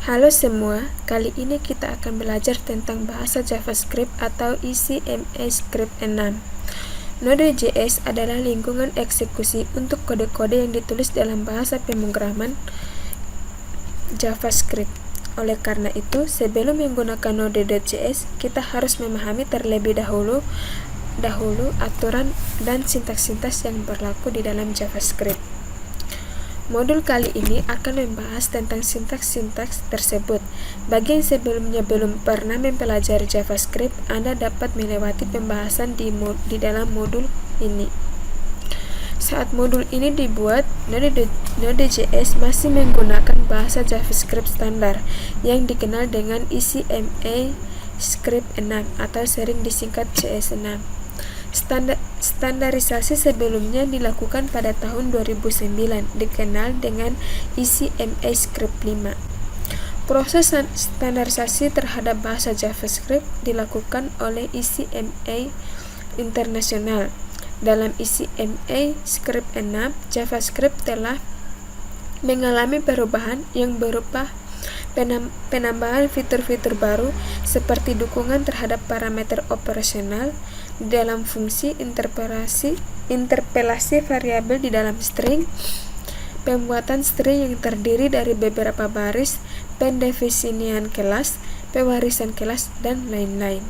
Halo semua, kali ini kita akan belajar tentang bahasa JavaScript atau isi ECMAScript 6. Node.js adalah lingkungan eksekusi untuk kode-kode yang ditulis dalam bahasa pemrograman JavaScript. Oleh karena itu, sebelum menggunakan Node.js, kita harus memahami terlebih dahulu aturan dan sintaks-sintaks yang berlaku di dalam JavaScript. Modul kali ini akan membahas tentang sintaks-sintaks tersebut. Bagi yang sebelumnya belum pernah mempelajari JavaScript, Anda dapat melewati pembahasan di dalam modul ini. Saat modul ini dibuat, Node.js masih menggunakan bahasa JavaScript standar yang dikenal dengan isi ECMAScript 6 atau sering disingkat JS6. Standarisasi sebelumnya dilakukan pada tahun 2009, dikenal dengan isi ECMAScript 5. Proses standarisasi terhadap bahasa JavaScript dilakukan oleh isi ECMA internasional. Dalam isi ECMAScript 6, JavaScript telah mengalami perubahan yang berupa penambahan fitur-fitur baru seperti dukungan terhadap parameter operasional dalam fungsi, interpelasi variabel di dalam string, pembuatan string yang terdiri dari beberapa baris, pendefinisian kelas, pewarisan kelas, dan lain-lain.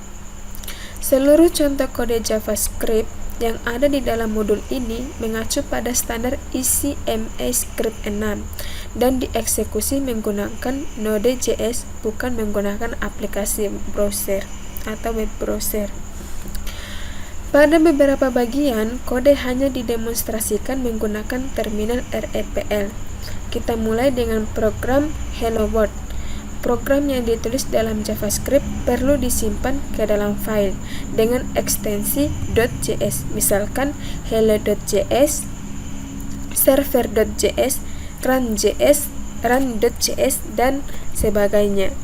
Seluruh contoh kode JavaScript yang ada di dalam modul ini mengacu pada standar isi ECMAScript 6 dan dieksekusi menggunakan Node.js, bukan menggunakan aplikasi browser atau web browser. Pada beberapa bagian, kode hanya didemonstrasikan menggunakan terminal REPL. Kita mulai dengan program Hello World. Program yang ditulis dalam JavaScript perlu disimpan ke dalam file dengan ekstensi .js, misalkan hello.js, server.js, run.js, dan sebagainya.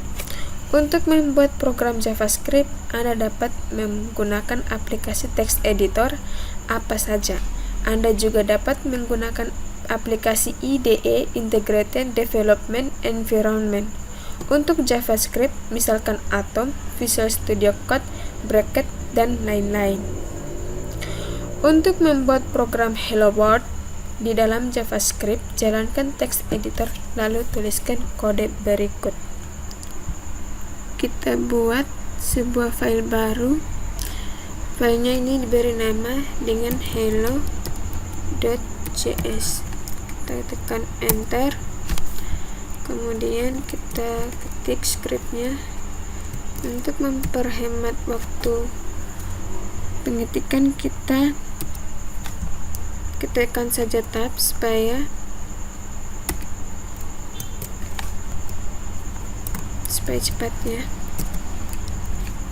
Untuk membuat program JavaScript, Anda dapat menggunakan aplikasi text editor apa saja. Anda juga dapat menggunakan aplikasi IDE, Integrated Development Environment. Untuk JavaScript, misalkan Atom, Visual Studio Code, Bracket, dan lain-lain. Untuk membuat program Hello World di dalam JavaScript, jalankan text editor lalu tuliskan kode berikut. Kita buat sebuah file baru. Filenya ini diberi nama dengan hello.js. Kita tekan enter, kemudian kita ketik scriptnya. Untuk memperhemat waktu pengetikan, kita tekan saja tab supaya cepatnya.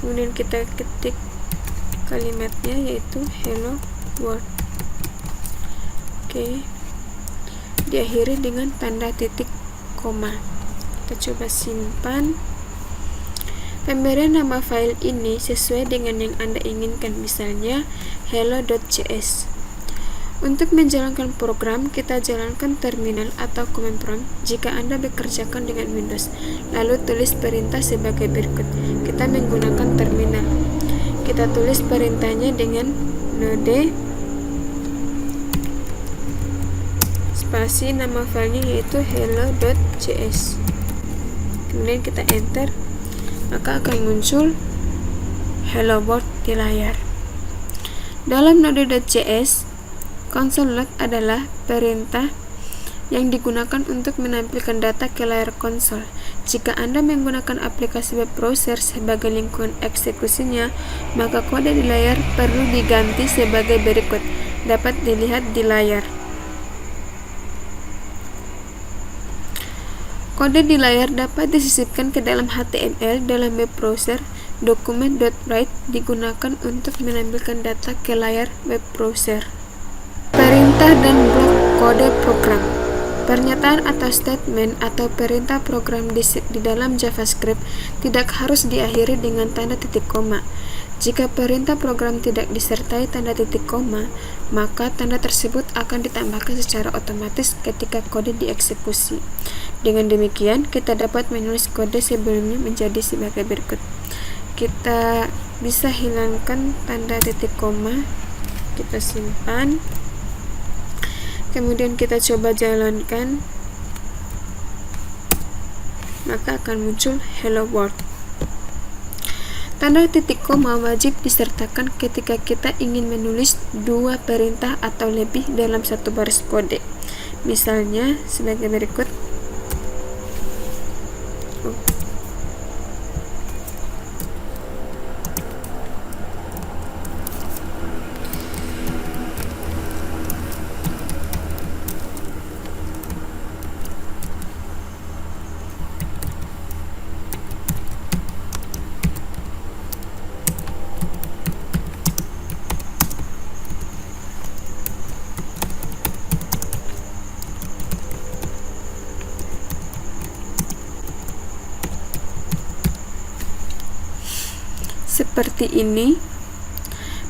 Kemudian kita ketik kalimatnya, yaitu hello world. Oke. Diakhiri dengan tanda titik koma. Kita coba simpan. Pemberian nama file ini sesuai dengan yang Anda inginkan, misalnya hello.js. Untuk menjalankan program, kita jalankan terminal atau command prompt jika Anda bekerjakan dengan Windows. Lalu tulis perintah sebagai berikut. Kita menggunakan terminal. Kita tulis perintahnya dengan node spasi nama filenya, yaitu hello.js. Kemudian kita enter, maka akan muncul hello world di layar. Dalam Node.js, console log adalah perintah yang digunakan untuk menampilkan data ke layar konsol. Jika Anda menggunakan aplikasi web browser sebagai lingkungan eksekusinya, maka kode di layar perlu diganti sebagai berikut. Dapat dilihat di layar. Kode di layar dapat disisipkan ke dalam HTML dalam web browser. Document.write digunakan untuk menampilkan data ke layar web browser. Perintah dan blok kode program. Pernyataan atau statement atau perintah program di dalam JavaScript tidak harus diakhiri dengan tanda titik koma. Jika perintah program tidak disertai tanda titik koma, maka tanda tersebut akan ditambahkan secara otomatis ketika kode dieksekusi. Dengan demikian, kita dapat menulis kode sebelumnya menjadi sebagai berikut. Kita bisa hilangkan tanda titik koma, kita simpan, kemudian kita coba jalankan, maka akan muncul hello world. Tanda titik koma wajib disertakan ketika kita ingin menulis dua perintah atau lebih dalam satu baris kode. Misalnya sebagai berikut. Seperti ini.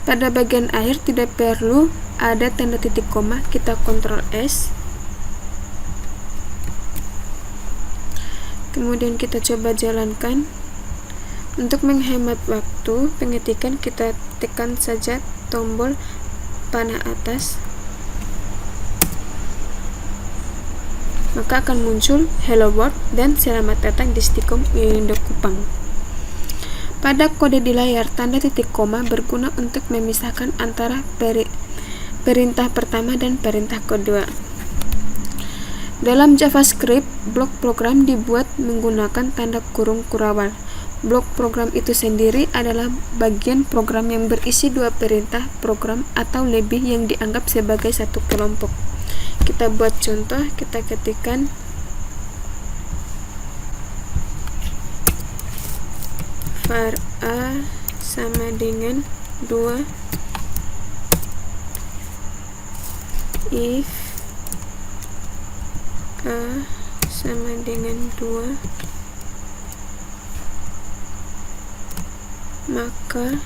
Pada bagian akhir tidak perlu ada tanda titik koma, kita Ctrl S, kemudian kita coba jalankan. Untuk menghemat waktu pengetikan, kita tekan saja tombol panah atas, maka akan muncul hello world dan selamat datang di Stikom Indo Kupang. Pada kode di layar, tanda titik koma berguna untuk memisahkan antara perintah pertama dan perintah kedua. Dalam JavaScript, blok program dibuat menggunakan tanda kurung kurawal. Blok program itu sendiri adalah bagian program yang berisi dua perintah program atau lebih yang dianggap sebagai satu kelompok. Kita buat contoh, kita ketikkan var a sama dengan 2 if a sama dengan 2 maka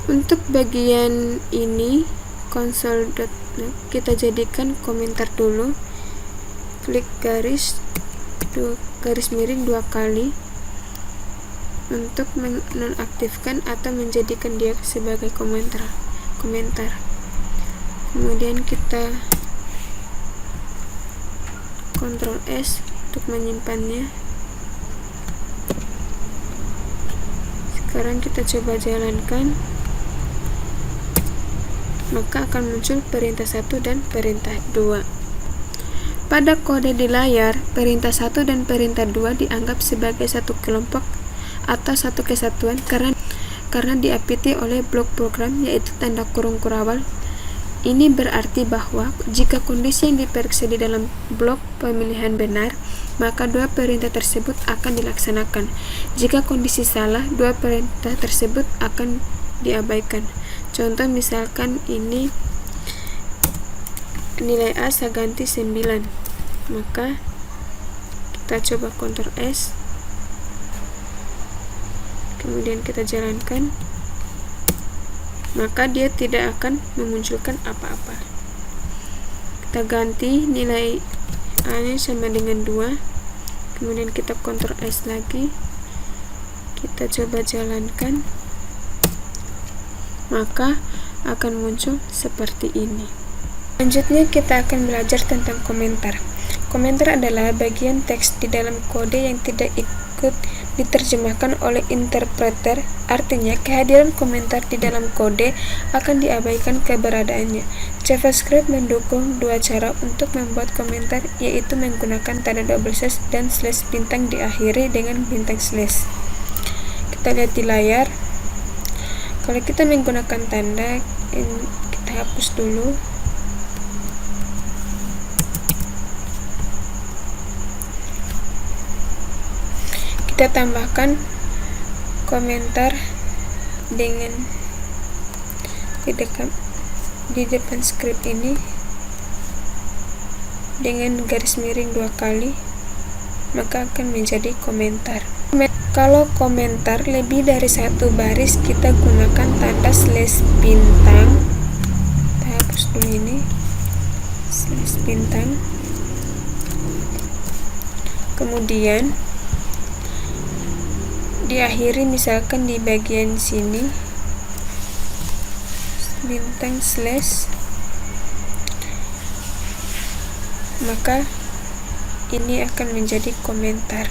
untuk bagian ini console.net kita jadikan komentar dulu. Klik garis miring 2 kali untuk menonaktifkan atau menjadikan dia sebagai komentar. Kemudian kita Ctrl S untuk menyimpannya. Sekarang kita coba jalankan, maka akan muncul perintah 1 dan perintah 2. Pada kode di layar, perintah 1 dan perintah 2 dianggap sebagai satu kelompok atau satu kesatuan karena diapiti oleh blok program, yaitu tanda kurung kurawal. Ini berarti bahwa jika kondisi yang diperiksa di dalam blok pemilihan benar, maka dua perintah tersebut akan dilaksanakan. Jika kondisi salah, dua perintah tersebut akan diabaikan. Contoh misalkan ini nilai A saya ganti 9, maka kita coba Ctrl S, kemudian kita jalankan, maka dia tidak akan memunculkan apa-apa. Kita ganti nilai A nya sama dengan 2, kemudian kita Ctrl S lagi, kita coba jalankan, maka akan muncul seperti ini. Selanjutnya kita akan belajar tentang komentar. Komentar adalah bagian teks di dalam kode yang tidak berikut diterjemahkan oleh interpreter, artinya kehadiran komentar di dalam kode akan diabaikan keberadaannya. JavaScript mendukung dua cara untuk membuat komentar, yaitu menggunakan tanda double slash dan slash bintang diakhiri dengan bintang slash. Kita lihat di layar. Kalau kita menggunakan tanda, kita hapus dulu. Kita tambahkan komentar dengan di depan script ini dengan garis miring 2 kali, maka akan menjadi komentar. Kalau komentar lebih dari 1 baris, kita gunakan tanda slash bintang. Kita hapus dulu ini, slash bintang. Kemudian diakhiri misalkan di bagian sini bintang slash, maka ini akan menjadi komentar.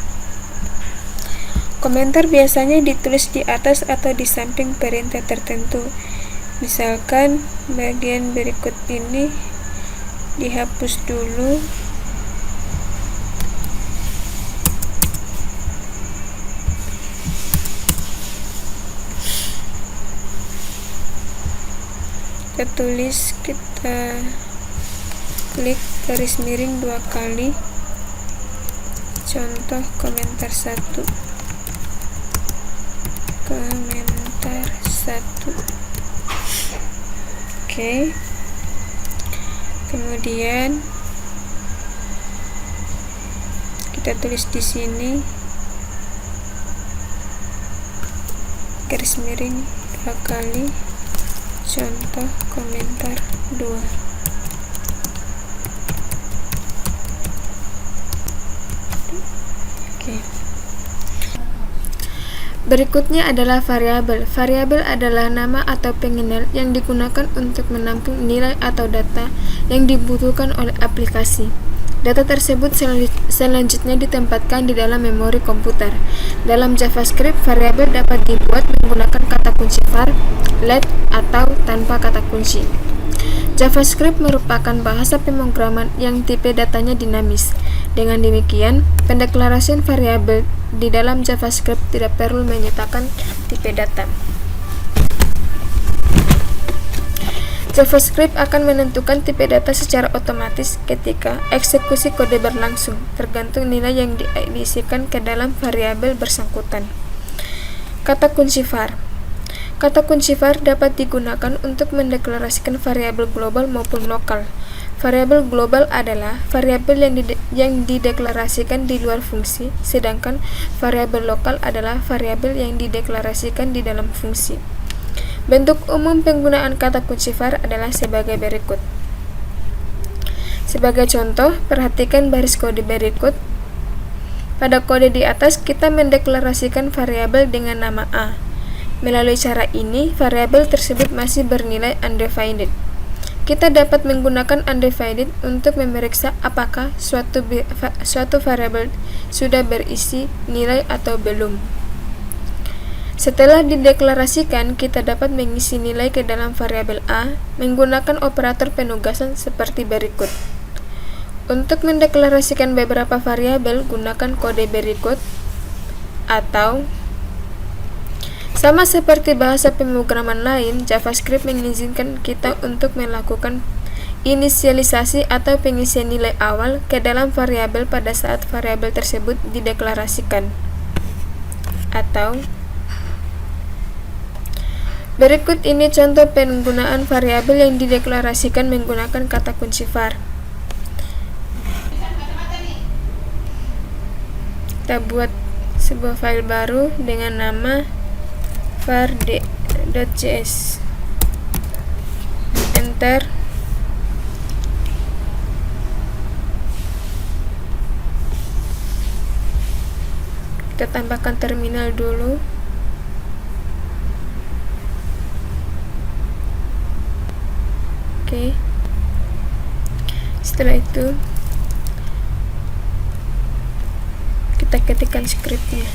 Komentar biasanya ditulis di atas atau di samping perintah tertentu. Misalkan bagian berikut ini dihapus dulu. Kita klik garis miring 2 kali, contoh komentar 1, oke. Kemudian kita tulis di sini garis miring 2 kali, contoh komentar 2. Oke. Berikutnya adalah variabel. Variabel adalah nama atau pengenal yang digunakan untuk menampung nilai atau data yang dibutuhkan oleh aplikasi. Data tersebut selanjutnya ditempatkan di dalam memori komputer. Dalam JavaScript, variabel dapat dibuat menggunakan kata kunci var, let, atau tanpa kata kunci. JavaScript merupakan bahasa pemrograman yang tipe datanya dinamis. Dengan demikian, pendeklarasian variabel di dalam JavaScript tidak perlu menyatakan tipe data. JavaScript akan menentukan tipe data secara otomatis ketika eksekusi kode berlangsung, tergantung nilai yang diisikan ke dalam variabel bersangkutan. Kata kunci var. Kata kunci var dapat digunakan untuk mendeklarasikan variabel global maupun lokal. Variabel global adalah variabel yang dideklarasikan di luar fungsi, sedangkan variabel lokal adalah variabel yang dideklarasikan di dalam fungsi. Bentuk umum penggunaan kata kunci var adalah sebagai berikut. Sebagai contoh, perhatikan baris kode berikut. Pada kode di atas, kita mendeklarasikan variabel dengan nama A. Melalui cara ini, variabel tersebut masih bernilai undefined. Kita dapat menggunakan undefined untuk memeriksa apakah suatu variabel sudah berisi nilai atau belum. Setelah dideklarasikan, kita dapat mengisi nilai ke dalam variabel A menggunakan operator penugasan seperti berikut. Untuk mendeklarasikan beberapa variabel, gunakan kode berikut, atau sama seperti bahasa pemrograman lain, JavaScript mengizinkan kita untuk melakukan inisialisasi atau pengisian nilai awal ke dalam variabel pada saat variabel tersebut dideklarasikan. Atau berikut ini contoh penggunaan variabel yang dideklarasikan menggunakan kata kunci var. Kita buat sebuah file baru dengan nama var.js. Enter. Kita tambahkan terminal dulu. Oke. Setelah itu kita kita ketikkan skripnya.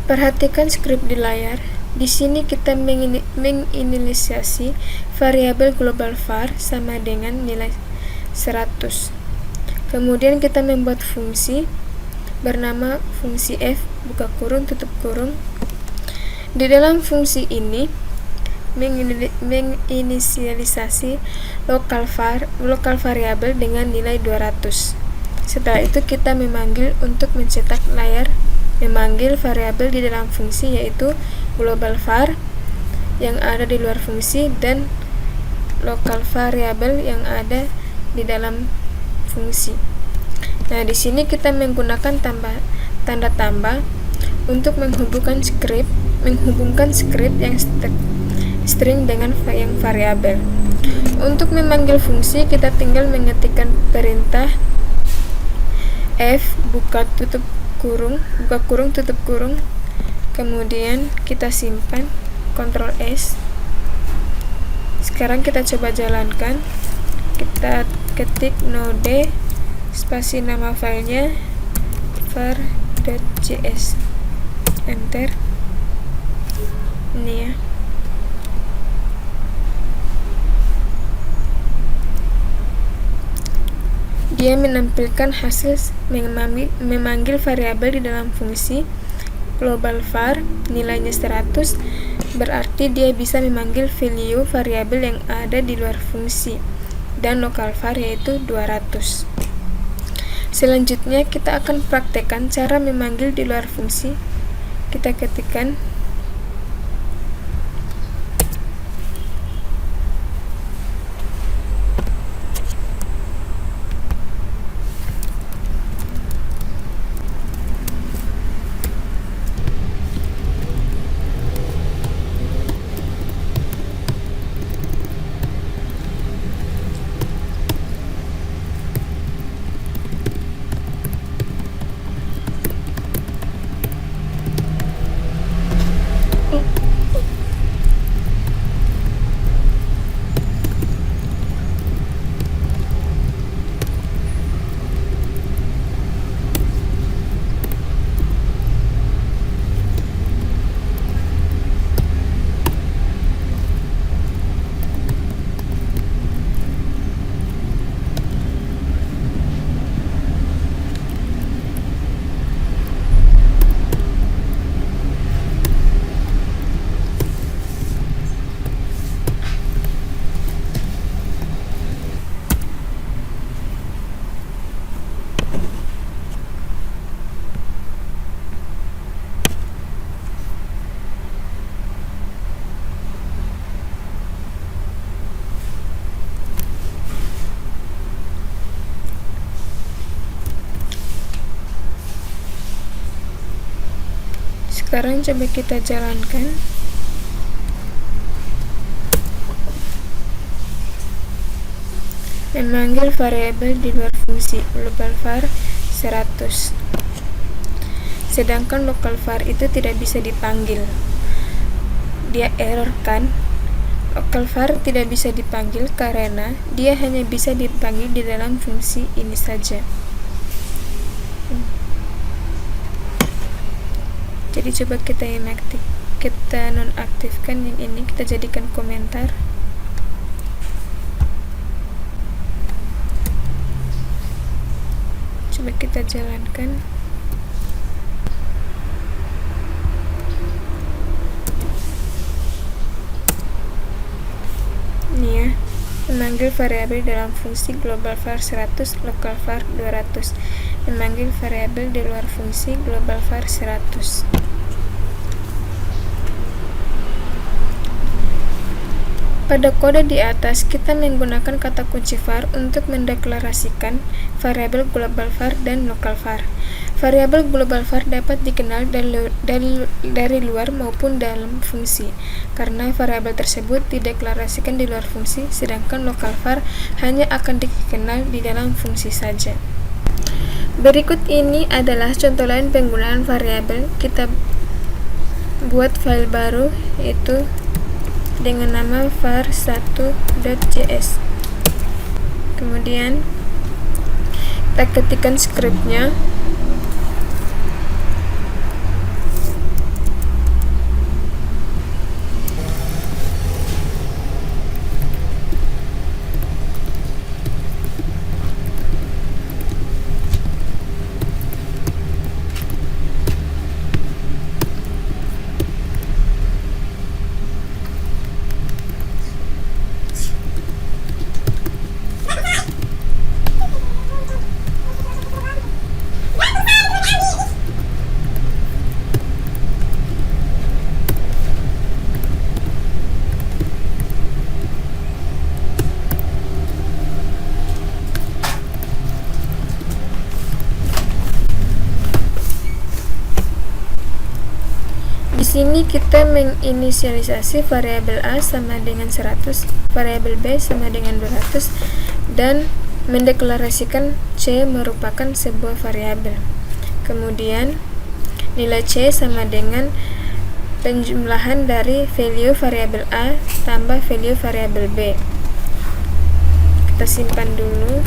Perhatikan skrip di layar. Di sini kita menginisiasi variabel global var sama dengan nilai 100. Kemudian kita membuat fungsi bernama fungsi f buka kurung tutup kurung. Di dalam fungsi ini menginisialisasi lokal variabel dengan nilai 200. Setelah itu kita memanggil untuk mencetak layar, memanggil variabel di dalam fungsi yaitu global var yang ada di luar fungsi dan lokal variabel yang ada di dalam fungsi. Nah, di sini kita menggunakan tanda tambah untuk menghubungkan skrip yang string dengan yang variabel. Untuk memanggil fungsi kita tinggal mengetikkan perintah f buka kurung tutup kurung, kemudian kita simpan, Ctrl S. Sekarang kita coba jalankan. Kita ketik node spasi nama filenya var.js, enter. Ini ya. Dia menampilkan hasil memanggil variabel di dalam fungsi global var, nilainya 100, berarti dia bisa memanggil value variabel yang ada di luar fungsi, dan lokal var yaitu 200. Selanjutnya kita akan praktekkan cara memanggil di luar fungsi. Kita ketikkan Sekarang coba kita jalankan. Memanggil variabel di luar fungsi global var 100. Sedangkan local var itu tidak bisa dipanggil. Dia error kan? Local var tidak bisa dipanggil karena dia hanya bisa dipanggil di dalam fungsi ini saja. Jadi coba kita nonaktifkan yang ini, kita jadikan komentar. Coba kita jalankan. Ini ya, memanggil variabel dalam fungsi global var 100, local var 200. Memanggil variabel di luar fungsi global var 100. Pada kode di atas, kita menggunakan kata kunci var untuk mendeklarasikan variabel global var dan local var. Variabel global var dapat dikenal dari luar maupun dalam fungsi, karena variabel tersebut dideklarasikan di luar fungsi, sedangkan local var hanya akan dikenal di dalam fungsi saja. Berikut ini adalah contoh lain penggunaan variabel. Kita buat file baru, yaitu dengan nama var1.js. Kemudian kita ketikkan skripnya. Di sini kita menginisialisasi variabel A sama dengan 100, variabel B sama dengan 200, dan mendeklarasikan C merupakan sebuah variabel. Kemudian nilai C sama dengan penjumlahan dari value variabel A tambah value variabel B. Kita simpan dulu,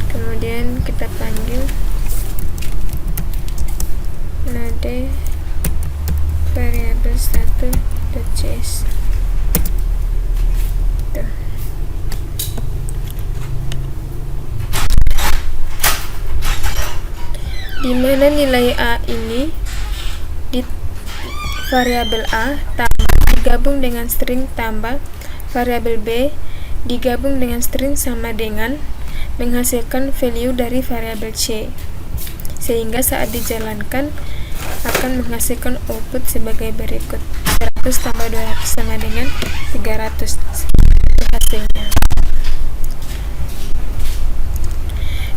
kemudian kita panggil node variabel 1.js. Di mana nilai A ini di variabel A digabung dengan string tambah variabel B digabung dengan string sama dengan menghasilkan value dari variabel C, sehingga saat dijalankan akan menghasilkan output sebagai berikut: 100 tambah 200 sama dengan 300. Hasilnya.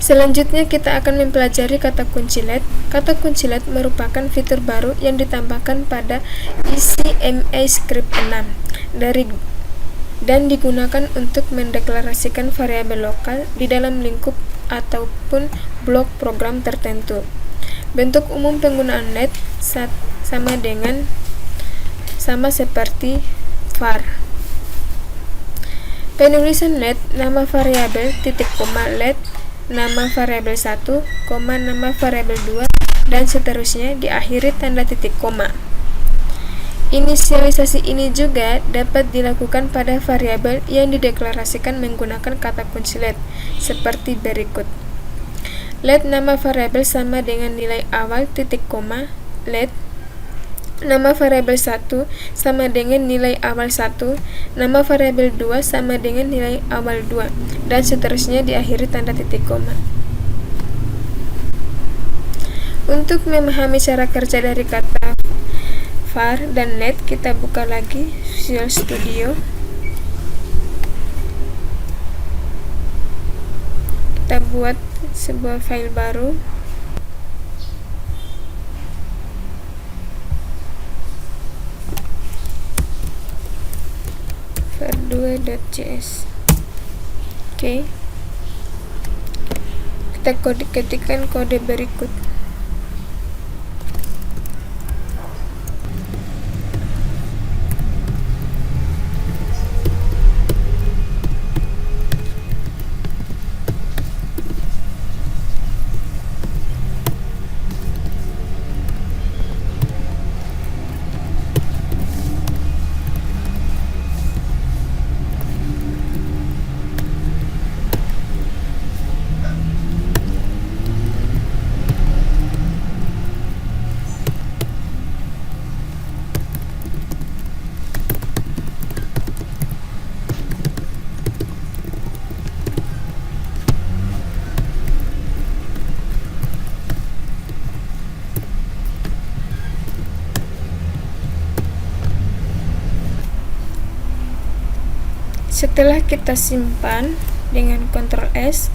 Selanjutnya kita akan mempelajari kata kunci LED. Kata kunci LED merupakan fitur baru yang ditambahkan pada isi ECMAScript 6 dan digunakan untuk mendeklarasikan variabel lokal di dalam lingkup ataupun blok program tertentu. Bentuk umum penggunaan LED sama seperti var. Penulisan LED, nama variabel, titik koma LED, nama variabel 1, nama variabel 2, dan seterusnya diakhiri tanda titik koma. Inisialisasi ini juga dapat dilakukan pada variabel yang dideklarasikan menggunakan kata kunci LED, seperti berikut. LED nama variabel sama dengan nilai awal titik koma LED, nama variabel 1 sama dengan nilai awal 1, nama variabel 2 sama dengan nilai awal 2, dan seterusnya diakhiri tanda titik koma. Untuk memahami cara kerja dari kata var dan LED, kita buka lagi Visual Studio. Kita buat sebuah file baru. 2.js. Oke. Kita ketikkan kode berikut. Setelah kita simpan dengan Ctrl S,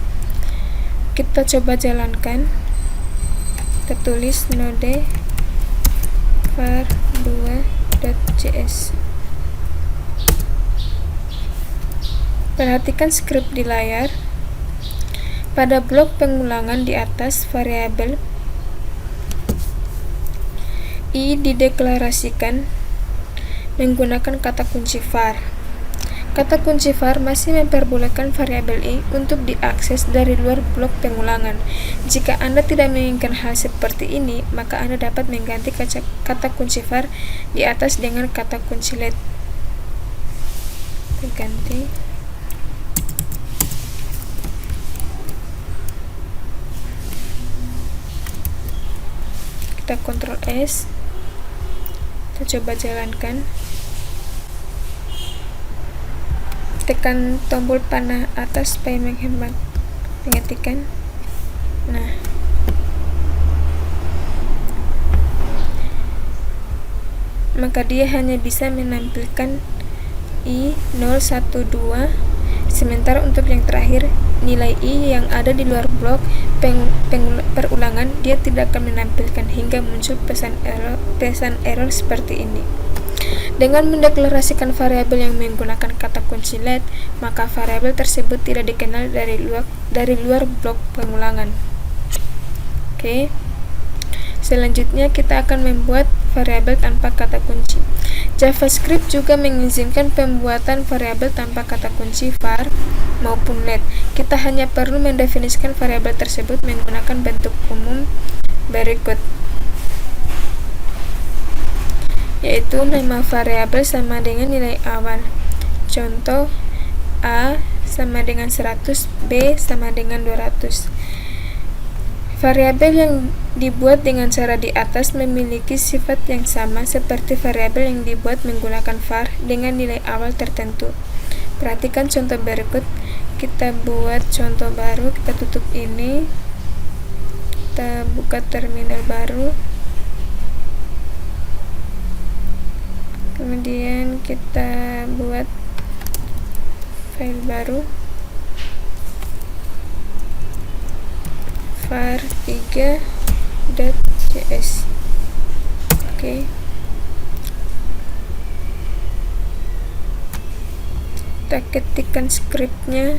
kita coba jalankan. Kita tulis node var2.js. Perhatikan skrip di layar. Pada blok pengulangan di atas, variabel i dideklarasikan menggunakan kata kunci var. Kata kunci var masih memperbolehkan variabel i untuk diakses dari luar blok pengulangan. Jika Anda tidak menginginkan hal seperti ini, maka Anda dapat mengganti kata kunci var di atas dengan kata kunci let. Kita ganti. Kita Ctrl S. Kita coba jalankan. Tekan tombol panah atas supaya menghemat pengetikan. Nah, maka dia hanya bisa menampilkan i012, sementara untuk yang terakhir, nilai i yang ada di luar blok perulangan dia tidak akan menampilkan hingga muncul pesan error seperti ini. Dengan mendeklarasikan variabel yang menggunakan kata kunci let, maka variabel tersebut tidak dikenal dari luar blok pengulangan. Oke. Selanjutnya kita akan membuat variabel tanpa kata kunci. JavaScript juga mengizinkan pembuatan variabel tanpa kata kunci var maupun let. Kita hanya perlu mendefinisikan variabel tersebut menggunakan bentuk umum berikut, yaitu nama variabel sama dengan nilai awal. Contoh, A sama dengan 100, B sama dengan 200. Variabel yang dibuat dengan cara di atas memiliki sifat yang sama seperti variabel yang dibuat menggunakan var dengan nilai awal tertentu. Perhatikan contoh berikut. Kita buat contoh baru, kita tutup ini. Kita buka terminal baru. Kemudian kita buat file baru, var3.js. Oke. Kita ketikkan skripnya.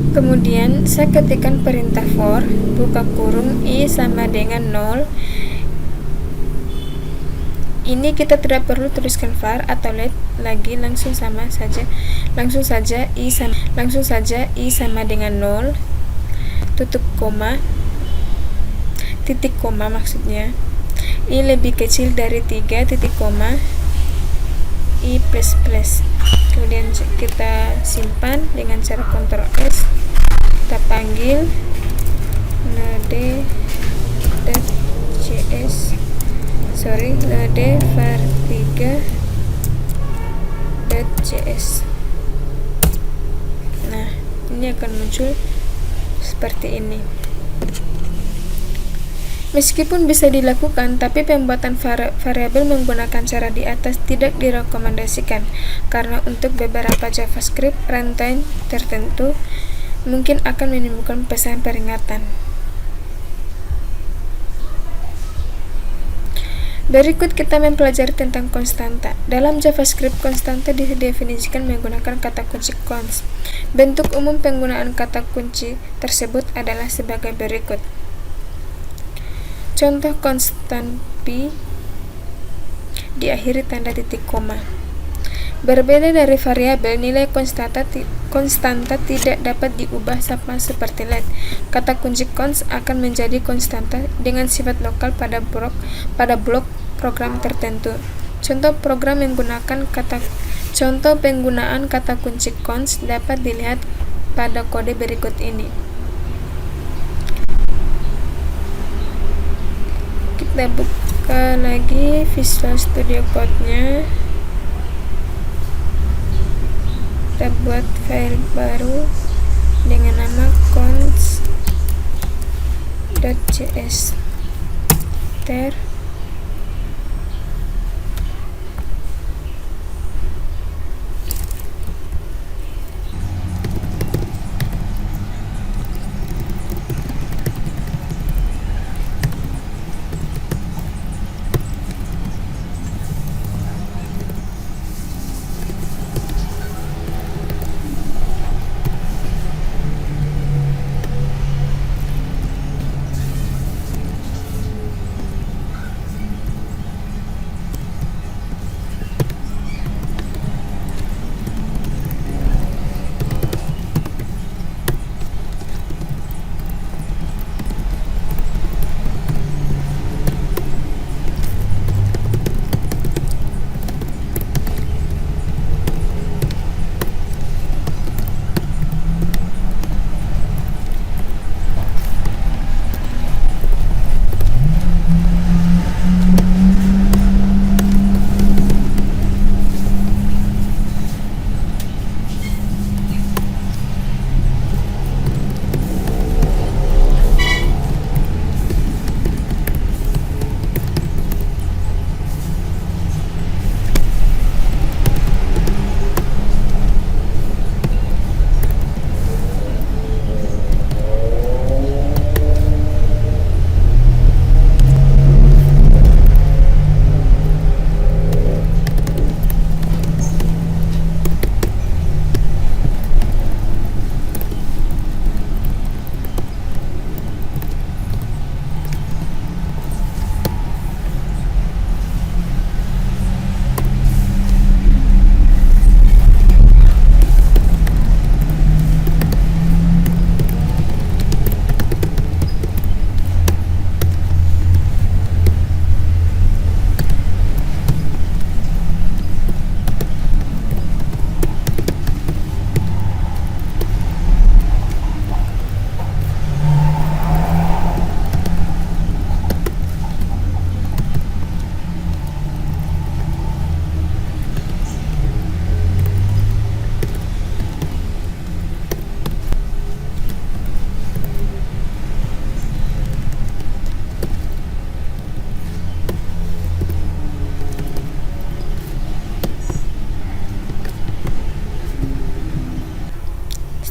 Kemudian saya ketikkan perintah for, buka kurung, i sama dengan 0. Ini kita tidak perlu tuliskan var atau let lagi, langsung saja i sama dengan 0, tutup koma, titik koma maksudnya, i lebih kecil dari 3, titik koma, i++. Kemudian kita simpan dengan cara Ctrl S, kita panggil node Nah, ini akan muncul seperti ini. Meskipun bisa dilakukan, tapi pembuatan variabel menggunakan cara di atas tidak direkomendasikan, karena untuk beberapa JavaScript runtime tertentu mungkin akan menimbulkan pesan peringatan. Berikut kita mempelajari tentang konstanta. Dalam JavaScript, konstanta didefinisikan menggunakan kata kunci const. Bentuk umum penggunaan kata kunci tersebut adalah sebagai berikut. Contoh konstan pi diakhiri tanda titik koma. Berbeda dari variabel, nilai konstanta tidak dapat diubah sama seperti let. Kata kunci const akan menjadi konstanta dengan sifat lokal pada blok program tertentu. Contoh penggunaan kata kunci const dapat dilihat pada kode berikut ini. Kita buka lagi Visual Studio Code-nya. Kita buat file baru dengan nama const.js.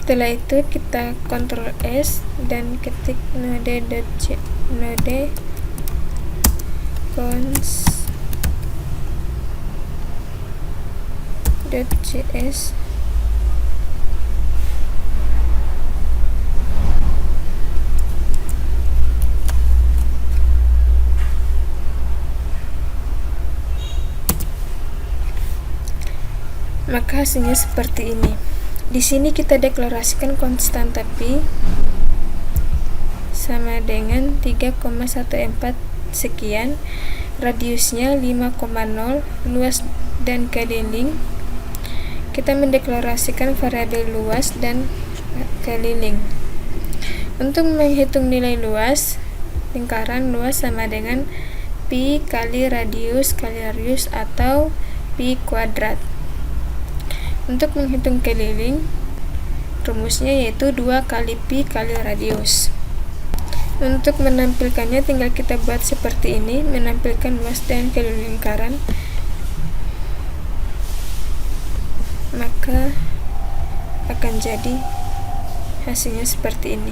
Setelah itu kita Ctrl S dan ketik const.js. Maka hasilnya seperti ini. Di sini kita deklarasikan konstanta pi sama dengan 3,14 sekian, radiusnya 5,0, luas dan keliling, kita mendeklarasikan variabel luas dan keliling. Untuk menghitung nilai luas, lingkaran luas sama dengan pi kali radius atau pi kuadrat. Untuk menghitung keliling, rumusnya yaitu 2 kali pi kali radius. Untuk menampilkannya tinggal kita buat seperti ini, menampilkan luas dan keliling lingkaran. Maka akan jadi hasilnya seperti ini.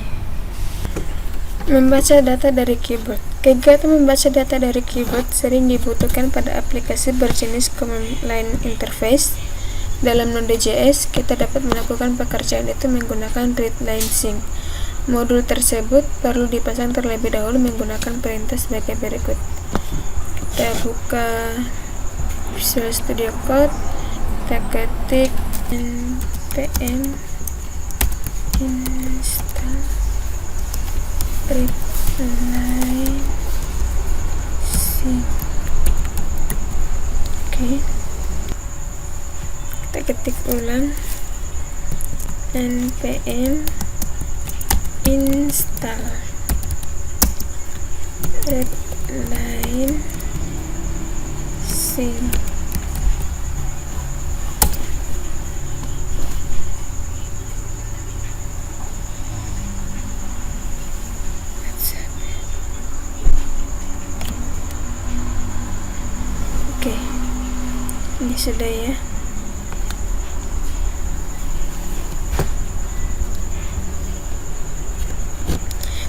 Membaca data dari keyboard. Kegiatan membaca data dari keyboard sering dibutuhkan pada aplikasi berjenis command line interface. Dalam Node.js, kita dapat melakukan pekerjaan itu menggunakan readLine-Sync. Modul tersebut perlu dipasang terlebih dahulu menggunakan perintah sebagai berikut. Kita buka Visual Studio Code, kita ketik npm install readLine-Sync. Kita ketik ulang npm install readLine-Sync. Ini sudah ya.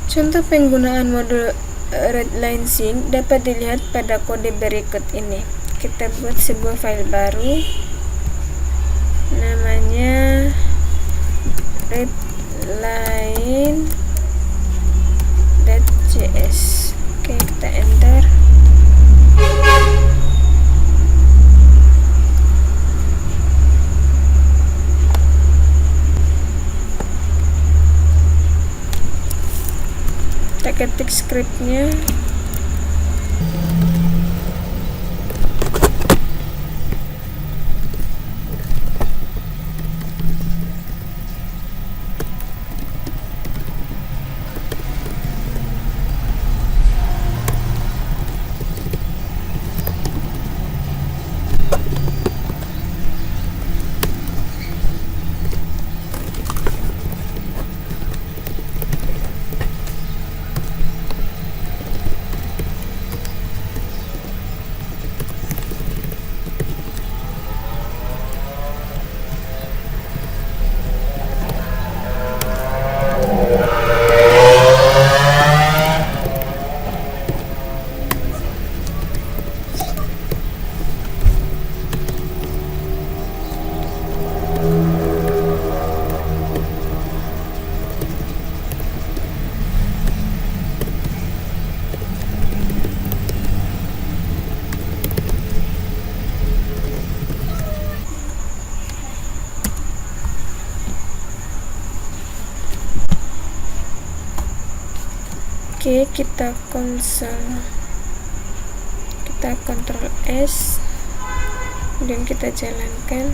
Contoh penggunaan modul readLine-Sync dapat dilihat pada kode berikut ini. Kita buat sebuah file baru, namanya readline.js. Oke, kita enter. Kita ketik scriptnya. Oke, kita konsol, kita Ctrl S, kemudian kita jalankan.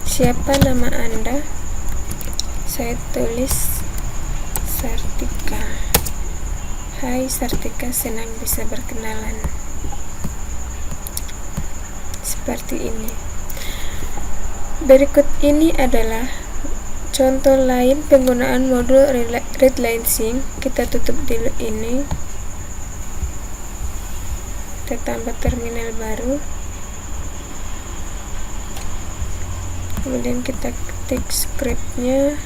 Siapa nama Anda? Saya tulis Sartika. Hai Sartika, senang bisa berkenalan. Seperti ini. Berikut ini adalah contoh lain penggunaan modul readLine-Sync. Kita tutup dulu ini. Kita tambah terminal baru. Kemudian kita ketik scriptnya.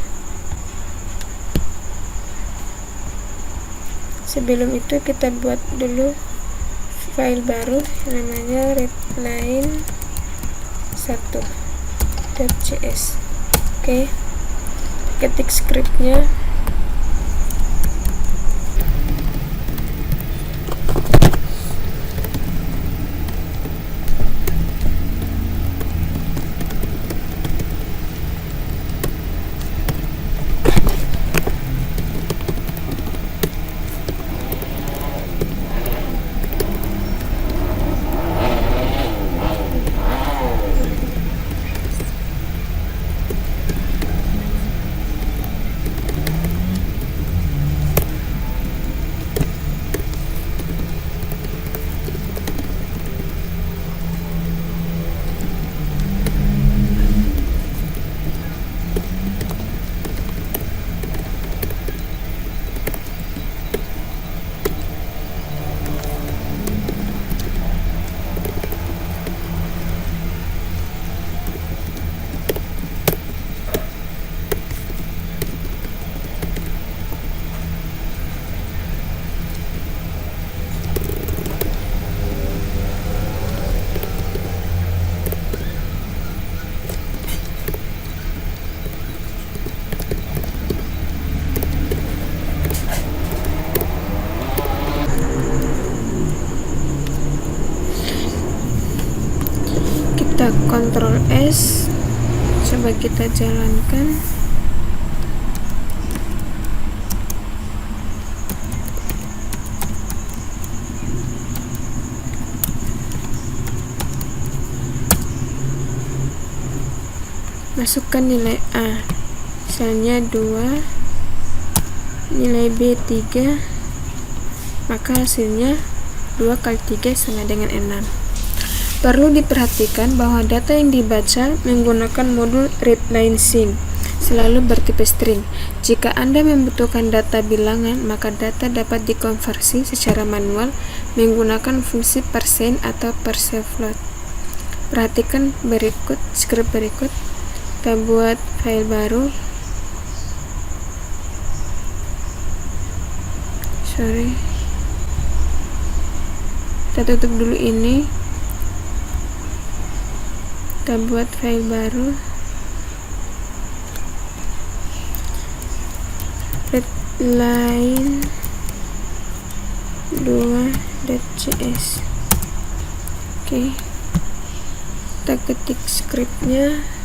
Sebelum itu kita buat dulu file baru namanya readline1.js. Oke, ketik scriptnya. kita Ctrl S, coba kita jalankan. Masukkan nilai A, misalnya 2, nilai B 3, maka hasilnya 2 kali 3 sama dengan 6. Perlu diperhatikan bahwa data yang dibaca menggunakan modul readline sync, selalu bertipe string. Jika Anda membutuhkan data bilangan, maka data dapat dikonversi secara manual menggunakan fungsi percent atau %float. Perhatikan script berikut. Kita buat file baru. Kita tutup dulu ini. Kita buat file baru. Readline 2.js. Oke. Kita ketik scriptnya.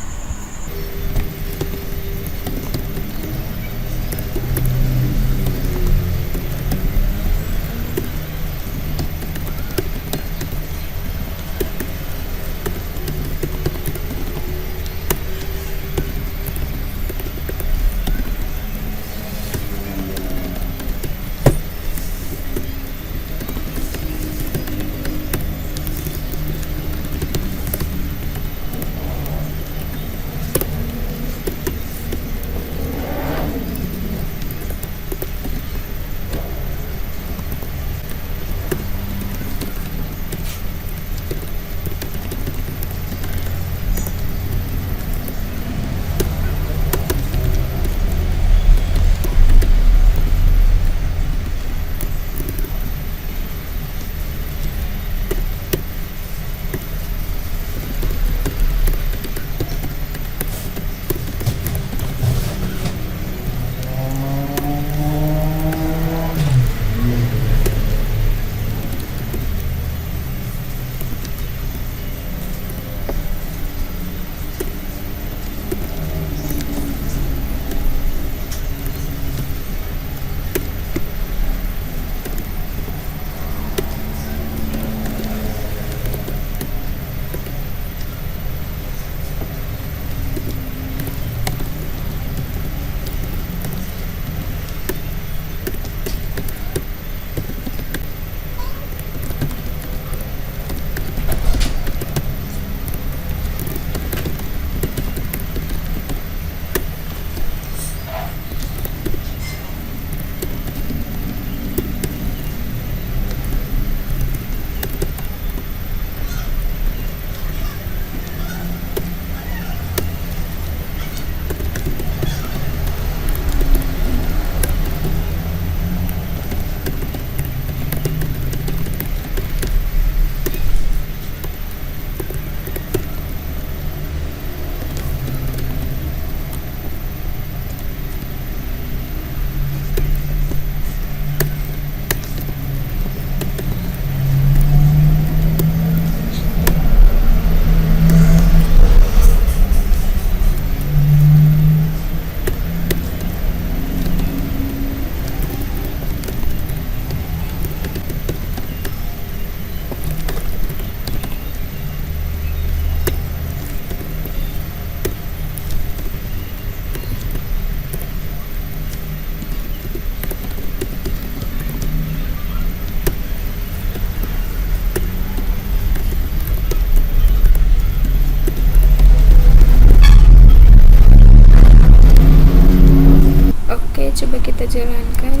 Coba kita jalankan.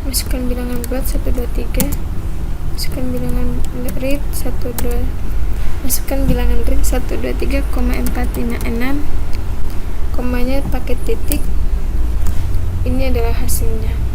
Masukkan bilangan bulat 1, 2, 3. Masukkan bilangan read 1, 2. Masukkan bilangan read 1, 2, 3, 4, 5, 6. Komanya pakai titik. Ini adalah hasilnya.